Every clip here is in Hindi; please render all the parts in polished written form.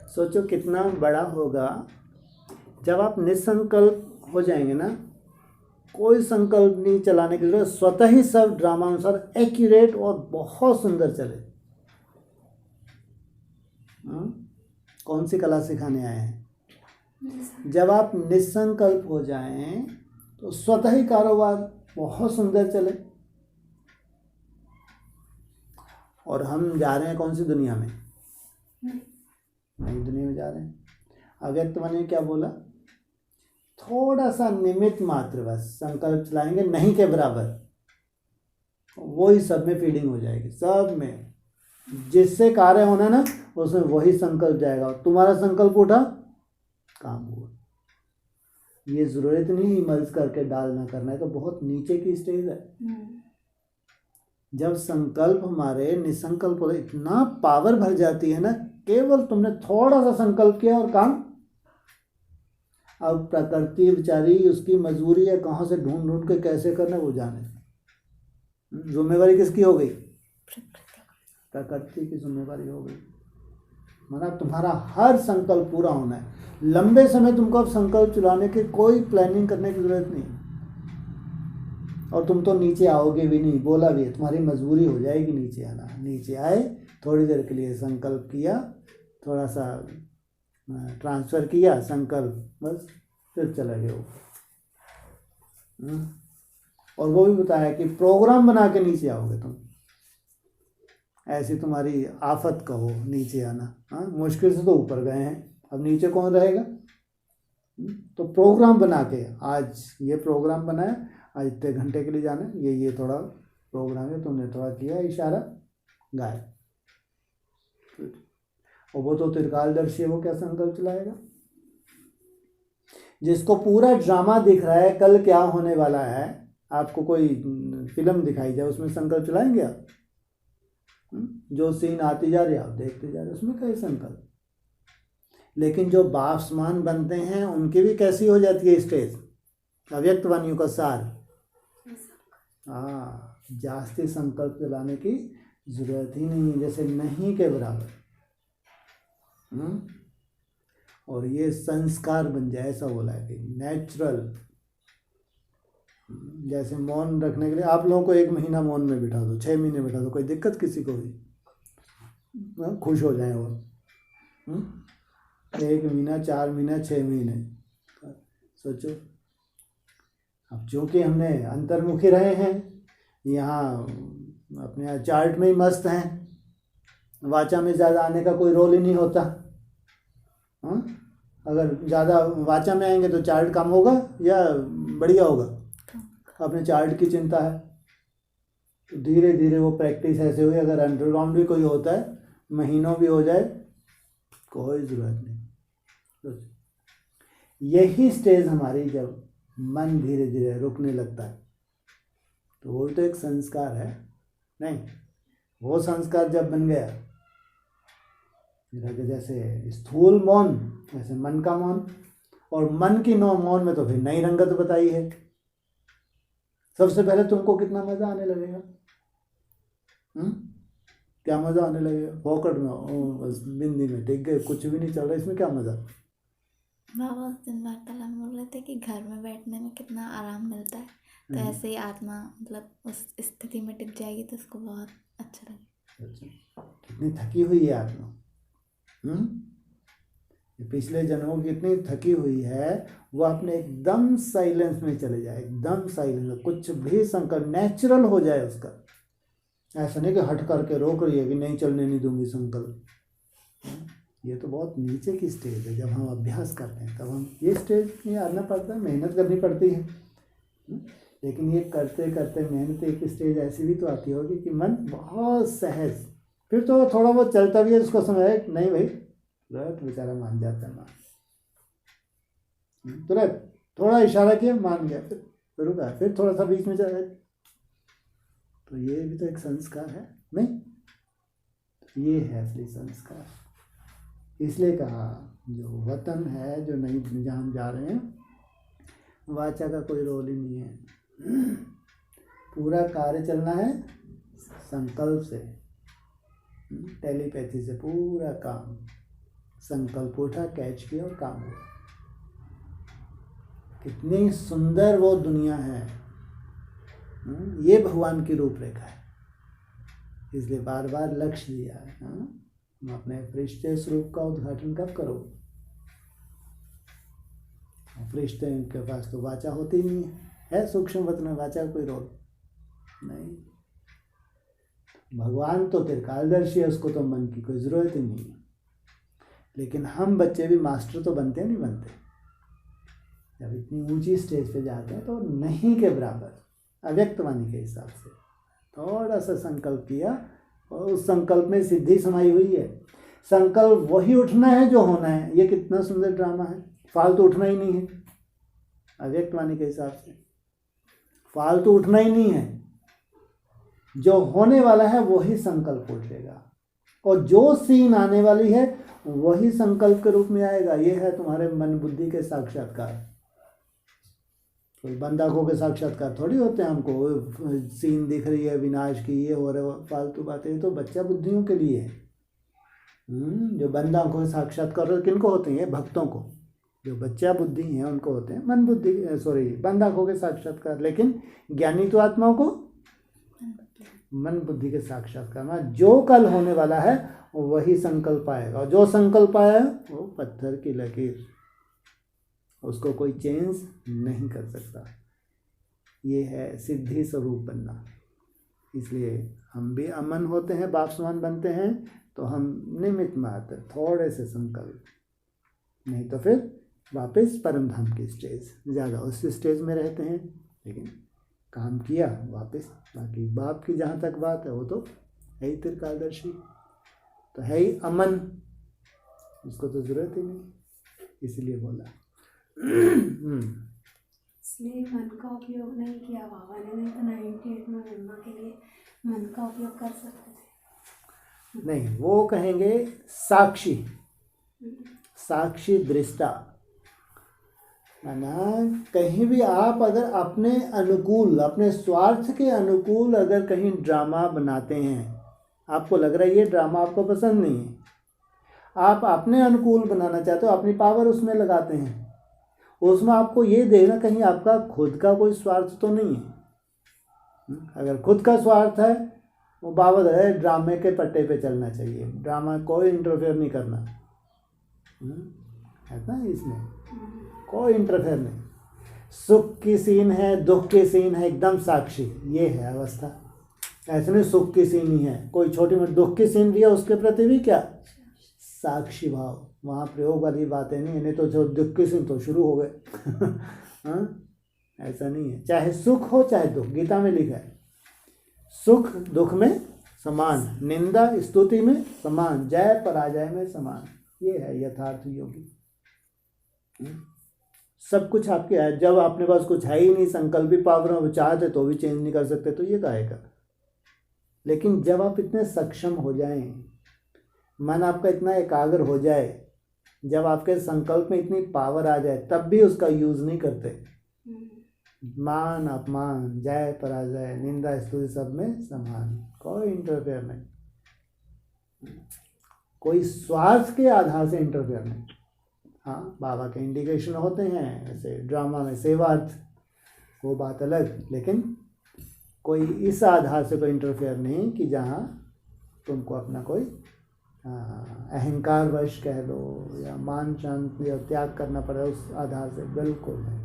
सोचो कितना बड़ा होगा जब आप निसंकल्प हो जाएंगे ना, कोई संकल्प नहीं चलाने की जरूरत, स्वतः ही सब ड्रामा अनुसार एक्यूरेट और बहुत सुंदर चले। कौन सी कला सिखाने आए हैं? जब आप निसंकल्प हो जाएं तो स्वतः ही कारोबार बहुत सुंदर चले। और हम जा रहे हैं कौन सी दुनिया में? नई दुनिया में जा रहे हैं। अव्यक्तवाणी ने क्या बोला? थोड़ा सा निमित्त मात्र बस संकल्प चलाएंगे, नहीं के बराबर, वही सब में फीडिंग हो जाएगी। सब में जिससे कार्य होना ना, उसमें वही संकल्प जाएगा। तुम्हारा संकल्प उठा, काम हुआ। ये जरूरत नहीं मर्ज करके डालना करना है, तो बहुत नीचे की स्टेज है। जब संकल्प हमारे निसंकल्प हो, इतना पावर भर जाती है ना, केवल तुमने थोड़ा सा संकल्प किया और काम। अब प्रकृति बेचारी, उसकी मजबूरी है कहाँ से ढूंढ ढूंढ के कैसे करना वो जाने। जिम्मेवारी किसकी हो गई? प्रकृति की जिम्मेवारी हो गई। माना तुम्हारा हर संकल्प पूरा होना है। लंबे समय तुमको अब संकल्प चलाने की कोई प्लानिंग करने की जरूरत नहीं। और तुम तो नीचे आओगे भी नहीं, बोला भी है, तुम्हारी मजबूरी हो जाएगी नीचे आना। नीचे आए, थोड़ी देर के लिए संकल्प किया, थोड़ा सा ट्रांसफर किया संकल्प, बस फिर चले गए ऊपर। और वो भी बताया कि प्रोग्राम बना के नीचे आओगे तुम। ऐसी तुम्हारी आफत कहो नीचे आना। मुश्किल से तो ऊपर गए हैं, अब नीचे कौन रहेगा? तो प्रोग्राम बना के, आज ये प्रोग्राम बनाया, आज इतने घंटे के लिए जाना, ये थोड़ा प्रोग्राम है, तुमने थोड़ा किया इशारा, गायब। और वो तो त्रिकालदर्शी है, वो क्या संकल्प चलाएगा? जिसको पूरा ड्रामा दिख रहा है, कल क्या होने वाला है, आपको कोई फिल्म दिखाई जाए, उसमें संकल्प चलाएंगे आप? जो सीन आती जा रही है आप देखते जा रहे, उसमें कई संकल्प। लेकिन जो बाप्समान बनते हैं उनकी भी कैसी हो जाती है स्टेज? अव्यक्त वाणियों का सार। जास्ती संकल्प चलाने की जरूरत ही नहीं है, जैसे नहीं के बराबर। और ये संस्कार बन जाए, ऐसा बोला है कि नेचुरल। जैसे मौन रखने के लिए आप लोगों को 1 महीना मौन में बिठा दो, 6 महीने बिठा दो, कोई दिक्कत किसी को भी? खुश हो जाए वो। 1 महीना, 4 महीना, 6 महीने, सोचो। अब चूँकि हमने अंतर्मुखी रहे हैं, यहाँ अपने चार्ट में ही मस्त हैं, वाचा में ज़्यादा आने का कोई रोल ही नहीं होता। अगर ज़्यादा वाचा में आएंगे तो चार्ट कम होगा या बढ़िया होगा? अपने चार्ट की चिंता है। तो धीरे धीरे वो प्रैक्टिस ऐसे हुई। अगर अंडरग्राउंड भी कोई होता है, महीनों भी हो जाए, कोई ज़रूरत नहीं। यही स्टेज हमारी, जब मन धीरे धीरे रुकने लगता है, तो वो तो एक संस्कार है। नहीं, वो संस्कार जब बन गया, जैसे स्थूल मौन, वैसे मन का मौन। और मन की मौन में तो फिर नई रंगत बताई है। सबसे पहले तुमको कितना मजा आने लगेगा? क्या मजा आने लगेगा? पॉकेट में बस बिंदी में टिक गए, कुछ भी नहीं चल रहा, इसमें क्या मजा? बाबा उस दिन वार्तालाप बोल रहे थे कि घर में बैठने में कितना आराम मिलता है, तो ऐसे ही आत्मा मतलब उस स्थिति में टिक जाएगी तो उसको बहुत अच्छा लगेगा। कितनी थकी हुई है आत्मा। पिछले जन्मों की इतनी थकी हुई है, वो अपने एकदम साइलेंस में चले जाए, एकदम साइलेंस, कुछ भी संकल्प नेचुरल हो जाए उसका। ऐसा नहीं कि हट करके रोक रही है कि नहीं चलने नहीं दूंगी संकल्प। ये तो बहुत नीचे की स्टेज है। जब हम अभ्यास करते हैं तब हम ये स्टेज में आना पड़ता है, मेहनत करनी पड़ती है। लेकिन ये करते करते मेहनत एक स्टेज ऐसी भी तो आती होगी कि मन बहुत सहज, फिर तो थोड़ा बहुत चलता भी है, उसको समझ नहीं भाई, तुरंत बेचारा मान जाता है। मान तुरंत थोड़ा इशारा किया, मान गया, फिर रुका, फिर थोड़ा सा बीच में चला। तो ये भी तो एक संस्कार है, नहीं? ये है असली संस्कार। इसलिए कहा जो वतन है, जो नई जहाँ हम जा रहे हैं, वाचा का कोई रोल ही नहीं है। पूरा कार्य चलना है संकल्प से, टेलीपैथी से पूरा काम संकल्प उठा, कैच किया और काम हुआ। कितनी सुंदर वो दुनिया है। ये भगवान की रूपरेखा है, इसलिए बार बार लक्ष्य दिया है। तुम अपने फरिश्ते स्वरूप का उद्घाटन कब करो? फरिश्ते के पास तो वाचा होती नहीं है सूक्ष्म वत में वाचा कोई रोल नहीं। भगवान तो त्रिकालदर्शी है, उसको तो मन की कोई ज़रूरत ही नहीं है। लेकिन हम बच्चे भी मास्टर तो बनते नहीं बनते। जब इतनी ऊंची स्टेज पे जाते हैं तो नहीं के बराबर अव्यक्त वाणी के हिसाब से थोड़ा सा संकल्प किया और उस संकल्प में सिद्धि समाई हुई है। संकल्प वही उठना है जो होना है। ये कितना सुंदर ड्रामा है। फालतू उठना ही नहीं है। अव्यक्त वाणी के हिसाब से फालतू उठना ही नहीं है। जो होने वाला है वही संकल्प उठेगा, और जो सीन आने वाली है वही संकल्प के रूप में आएगा। ये है तुम्हारे मन बुद्धि के साक्षात्कार। कोई बंद आंखों के साक्षात्कार थोड़ी होते हैं। हमको सीन दिख रही है विनाश की, ये हो रहा है, फालतू बातें। ये तो बच्चा बुद्धियों के लिए है। जो बंद आंखों के साक्षात्कार किनको होते हैं? भक्तों को। जो बच्चा बुद्धि है उनको होते हैं मन बुद्धि बंद आंखों के साक्षात्कार। लेकिन ज्ञानी तो आत्माओं को मन बुद्धि के साक्षात्कार में जो कल होने वाला है वही संकल्प आएगा, और जो संकल्प आया वो पत्थर की लकीर, उसको कोई चेंज नहीं कर सकता। ये है सिद्धि स्वरूप बनना। इसलिए हम भी अमन होते हैं, बाप समान बनते हैं तो हम निमित्त मात्र थोड़े से संकल्प, नहीं तो फिर वापस परम धाम की स्टेज, ज़्यादा उस स्टेज में रहते हैं। लेकिन काम किया वापस, बाकी बाप की जहाँ तक बात है वो तो है ही त्रिकालदर्शी, तो है ही अमन, उसको तो ज़रूरत ही नहीं, इसलिए बोला। इसलिए मन का उपयोग नहीं किया बाबा ने, नहीं तो 98 में ब्रह्मा के लिए मन का उपयोग कर सकते थे। नहीं, वो कहेंगे साक्षी, साक्षी दृष्टा। ना कहीं भी आप अगर अपने अनुकूल, अपने स्वार्थ के अनुकूल अगर कहीं ड्रामा बनाते हैं, आपको लग रहा है ये ड्रामा आपको पसंद नहीं है, आप अपने अनुकूल बनाना चाहते हो, अपनी पावर उसमें लगाते हैं, उसमें आपको ये देखना कहीं आपका खुद का कोई स्वार्थ तो नहीं है। अगर खुद का स्वार्थ है वो बाबत है ड्रामे के पट्टे पे चलना चाहिए, ड्रामा कोई इंटरफेयर नहीं करना है ना, इसमें कोई इंटरफेयर नहीं। सुख की सीन है, दुख की सीन है, एकदम साक्षी, ये है अवस्था। ऐसे नहीं सुख की सीन ही है, कोई छोटी मोटी दुख की सीन भी है उसके प्रति भी क्या साक्षी भाव। वहाँ प्रयोग वाली बातें नहीं तो जो दुख की सीन तो शुरू हो गए हाँ, ऐसा नहीं है। चाहे सुख हो चाहे दुख, गीता में लिखा है सुख दुख में समान, निंदा स्तुति में समान, जय पराजय में समान। ये है यथार्थ योगी। सब कुछ आपके है। जब अपने पास कुछ है ही नहीं, संकल्प भी पावर में चाहते तो भी चेंज नहीं कर सकते, तो ये कहेगा। लेकिन जब आप इतने सक्षम हो जाएं, मन आपका इतना एकाग्र हो जाए, जब आपके संकल्प में इतनी पावर आ जाए, तब भी उसका यूज नहीं करते। मान अपमान, जय पराजय, निंदा स्तुति सब में समान, कोई इंटरफेयर नहीं, कोई स्वार्थ के आधार से इंटरफेयर नहीं। हाँ, बाबा के इंडिकेशन होते हैं ऐसे ड्रामा में सेवार्थ, वो बात अलग, लेकिन कोई इस आधार से कोई इंटरफेयर नहीं कि जहाँ तुमको अपना कोई अहंकार वश कह लो या मान शांत या त्याग करना पड़े, उस आधार से बिल्कुल नहीं।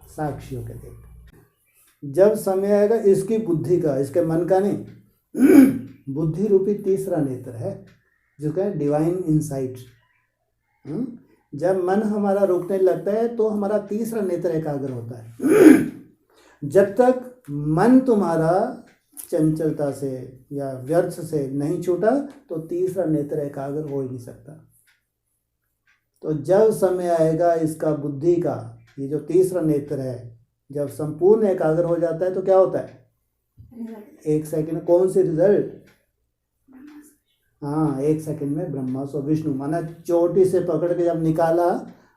साक्षियों के देख जब समय आएगा इसकी बुद्धि का, इसके मन का नहीं बुद्धि रूपी तीसरा नेत्र है जो क्या है डिवाइन इंसाइट। जब मन हमारा रुकने लगता है तो हमारा तीसरा नेत्र एकाग्र होता है। जब तक मन तुम्हारा चंचलता से या व्यर्थ से नहीं छूटा तो तीसरा नेत्र एकाग्र हो ही नहीं सकता। तो जब समय आएगा इसका बुद्धि का, ये जो तीसरा नेत्र है, जब संपूर्ण एकाग्र हो जाता है तो क्या होता है? एक सेकंड। कौन सी रिजल्ट? हाँ, एक सेकंड में ब्रह्मा सो विष्णु, माना चोटी से पकड़ के जब निकाला,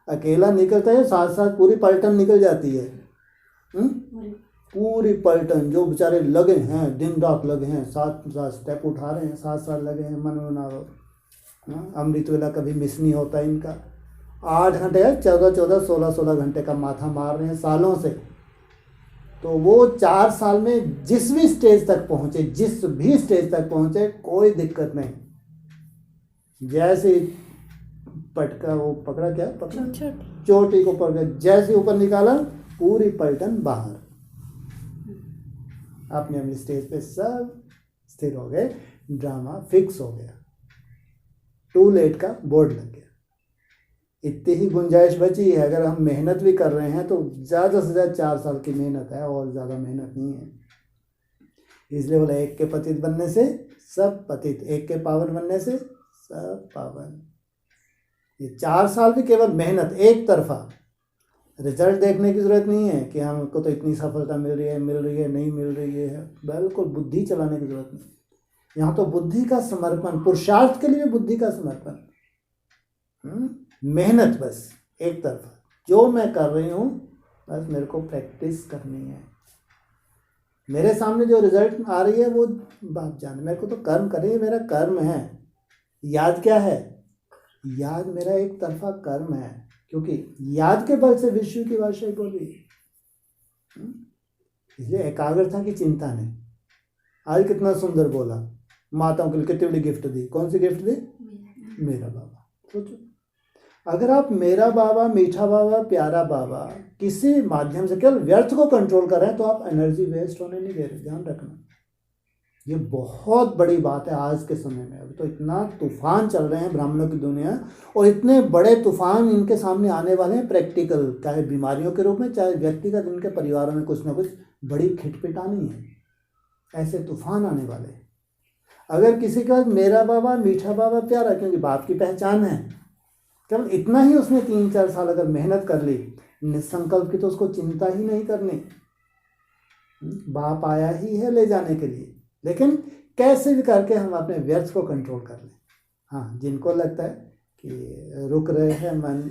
अकेला निकलता है, साथ साथ पूरी पलटन निकल जाती है। पूरी पलटन, जो बेचारे लगे हैं दिन रात लगे हैं, साथ साथ स्टेप उठा रहे हैं, साथ साथ लगे हैं मन बना अमृत वेला कभी मिस नहीं होता इनका। 8 घंटे 14 16 घंटे का माथा मार रहे हैं सालों से। तो वो 4 साल में जिस भी स्टेज तक पहुंचे कोई दिक्कत नहीं। जैसे पटका वो पकड़ा चोटी को पकड़ जैसे ऊपर निकाला पूरी पलटन बाहर, अपने अपने स्टेज पे सब स्थिर हो गए, ड्रामा फिक्स हो गया, टू लेट का बोर्ड लग गया। इतनी ही गुंजाइश बची है, अगर हम मेहनत भी कर रहे हैं तो ज़्यादा से ज़्यादा 4 साल की मेहनत है, और ज़्यादा मेहनत नहीं है। इसलिए बोला एक के पतित बनने से सब पतित, एक के पावन बनने से सब पावन। ये 4 साल भी केवल मेहनत, एक तरफा, रिजल्ट देखने की ज़रूरत नहीं है कि हमको तो इतनी सफलता मिल रही है नहीं मिल रही है, बिल्कुल बुद्धि चलाने की ज़रूरत नहीं। यहाँ तो बुद्धि का समर्पण, पुरुषार्थ के लिए बुद्धि का समर्पण, मेहनत बस एक तरफा, जो मैं कर रही हूँ बस मेरे को प्रैक्टिस करनी है। मेरे सामने जो रिजल्ट आ रही है वो बाप जाने, मेरे को तो कर्म करें, मेरा कर्म है। याद क्या है? याद मेरा एक तरफा कर्म है, क्योंकि याद के बल से विश्व की भाषा बोली। इसलिए एकाग्रता की चिंता नहीं। आज कितना सुंदर बोला, माताओं के लिए कितनी बड़ी गिफ्ट दी। कौन सी गिफ्ट दी? मेरा बाबा। सोचो, अगर आप मेरा बाबा, मीठा बाबा, प्यारा बाबा किसी माध्यम से केवल व्यर्थ को कंट्रोल कर रहे हैं तो आप एनर्जी वेस्ट होने नहीं दे रहे। ध्यान रखना, ये बहुत बड़ी बात है आज के समय में। अभी तो इतना तूफान चल रहे हैं ब्राह्मणों की दुनिया, और इतने बड़े तूफान इनके सामने आने वाले हैं प्रैक्टिकल, चाहे बीमारियों के रूप में, चाहे व्यक्तिगत इनके परिवारों में कुछ ना कुछ बड़ी खिटपिटानी है। ऐसे तूफान आने वाले हैं। अगर किसी का मेरा बाबा, मीठा बाबा, प्यारा, क्योंकि बाप की पहचान है, केवल इतना ही उसने 3-4 साल अगर मेहनत कर ली निसंकल्प की, तो उसको चिंता ही नहीं करनी। बाप आया ही है ले जाने के लिए, लेकिन कैसे भी करके हम अपने व्यर्थ को कंट्रोल कर लें। हाँ, जिनको लगता है कि रुक रहे हैं मन,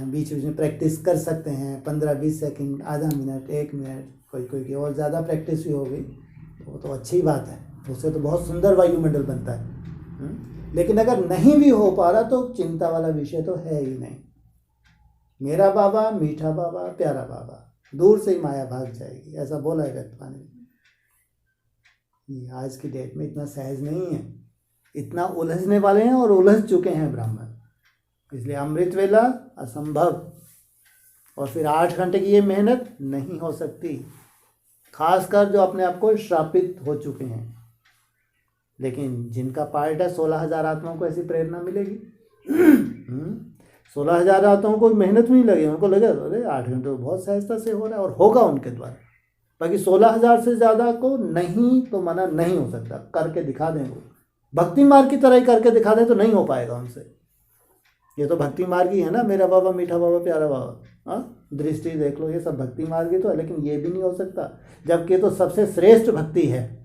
बीच बीच में प्रैक्टिस कर सकते हैं, 15-20 सेकंड, आधा मिनट, 1 मिनट, कोई की और ज़्यादा प्रैक्टिस भी हो गई वो तो अच्छी बात है, उससे तो बहुत सुंदर वायुमंडल बनता है। लेकिन अगर नहीं भी हो पा रहा तो चिंता वाला विषय तो है ही नहीं। मेरा बाबा, मीठा बाबा, प्यारा बाबा, दूर से ही माया भाग जाएगी, ऐसा बोला है व्यक्तवाणी में। ये आज की डेट में इतना सहज नहीं है, इतना उलझने वाले हैं और उलझ चुके हैं ब्राह्मण। इसलिए अमृत वेला असंभव, और फिर 8 घंटे की ये मेहनत नहीं हो सकती, खासकर जो अपने आप को श्रापित हो चुके हैं। लेकिन जिनका पार्ट है 16,000 आत्माओं को ऐसी प्रेरणा मिलेगी। 16,000 आत्माओं को मेहनत भी नहीं लगे, उनको लगे अरे 8 घंटे तो बहुत सहजता से हो रहा है, और होगा उनके द्वारा। बाकी 16,000 से ज़्यादा को नहीं तो मना नहीं हो सकता, करके दिखा दें। वो भक्ति मार्ग की तरह ही करके दिखा दें तो नहीं हो पाएगा उनसे। ये तो भक्ति मार्ग ही है ना, मेरा बाबा, मीठा बाबा, प्यारा बाबा। हाँ, दृष्टि देख लो, ये सब भक्ति मार्ग ही तो है, लेकिन ये भी नहीं हो सकता, जबकि ये तो सबसे श्रेष्ठ भक्ति है।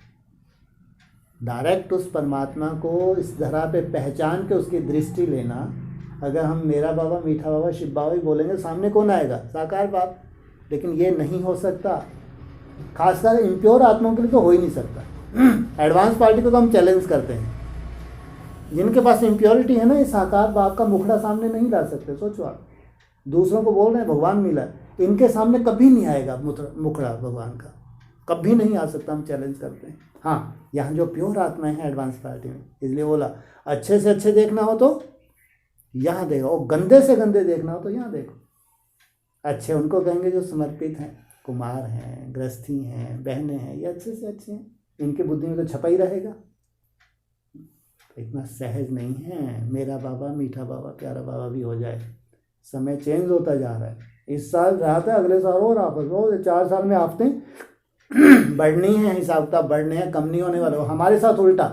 डायरेक्ट उस परमात्मा को इस धरा पे पहचान के उसकी दृष्टि लेना। अगर हम मेरा बाबा, मीठा बाबा, शिव बाबा ही बोलेंगे, सामने कौन आएगा? साकार बाप। लेकिन ये नहीं हो सकता, खासकर इम्प्योर आत्माओं के लिए तो हो ही नहीं सकता। एडवांस पार्टी को तो हम चैलेंज करते हैं, जिनके पास इम्प्योरिटी है ना, ये साकार बाप का मुखड़ा सामने नहीं ला सकते। सोचो आप, दूसरों को बोल रहे हैं भगवान मिला, इनके सामने कभी नहीं आएगा मुखड़ा भगवान का, कभी नहीं आ सकता। हम चैलेंज करते हैं। हाँ, यहाँ जो प्योर आत्माएं हैं एडवांस पार्टी में, इसलिए बोला अच्छे से अच्छे देखना हो तो यहाँ देखो, और गंदे से गंदे देखना हो तो यहाँ देखो। अच्छे उनको कहेंगे जो समर्पित हैं, कुमार हैं, गृहस्थी हैं, बहनें हैं, ये अच्छे से अच्छे हैं, इनकी बुद्धि में तो छपा ही रहेगा। तो इतना सहज नहीं है मेरा बाबा, मीठा बाबा, प्यारा बाबा भी हो जाए। समय चेंज होता जा रहा है, इस साल रहा था, अगले साल और आपस में 4 साल में आफ्ते बढ़नी है, हिसाब किताब बढ़ने हैं, कम नहीं होने वाले। हमारे साथ उल्टा,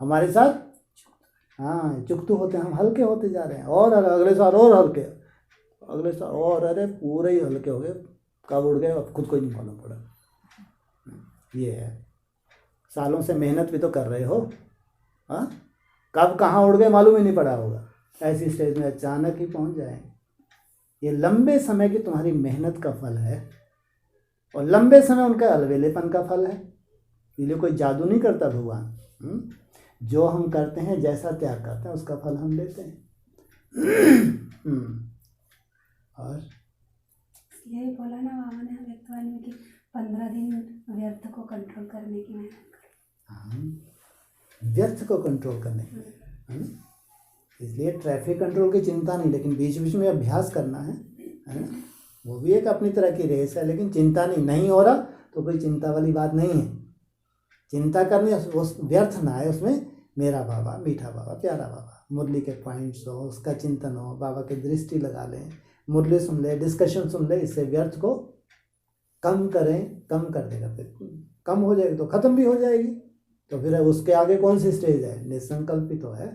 हमारे साथ हाँ चुकतू होते हैं, हम हल्के होते जा रहे हैं, और अगले साल और हल्के, अगले साल और, अरे पूरे ही हल्के हो गए, कब उड़ गए अब खुद को ही नहीं मालूम पड़ा। ये है, सालों से मेहनत भी तो कर रहे हो, हाँ, कब कहाँ उड़ गए मालूम ही नहीं पड़ा होगा। ऐसी स्टेज में अचानक ही पहुँच जाएंगे। ये लंबे समय की तुम्हारी मेहनत का फल है, और लंबे समय उनका अलवेलेपन का फल है। इसलिए कोई जादू नहीं करता भगवान। जो हम करते हैं, जैसा त्याग करते हैं, उसका फल हम लेते हैं। और यही बोला ना बाबा ने व्यक्तवाणी में कि 15 दिन व्यर्थ को कंट्रोल करने की मेहनत करें। हाँ, व्यर्थ को कंट्रोल करने की इसलिए ट्रैफिक कंट्रोल की चिंता नहीं, लेकिन बीच बीच में अभ्यास करना है ना? वो भी एक अपनी तरह की रेस है, लेकिन चिंता नहीं हो रहा तो कोई चिंता वाली बात नहीं है। चिंता करनी उस व्यर्थ ना है, उसमें मेरा बाबा, मीठा बाबा, प्यारा बाबा, मुरली के पॉइंट्स हो, उसका चिंतन हो, बाबा की दृष्टि लगा लें, मुरली सुन ले, डिस्कशन सुन ले, इससे व्यर्थ को कम करें। कम कर देगा, फिर कम हो जाएगी तो ख़त्म भी हो जाएगी। तो फिर उसके आगे कौन सी स्टेज है? निसंकल्पित तो है।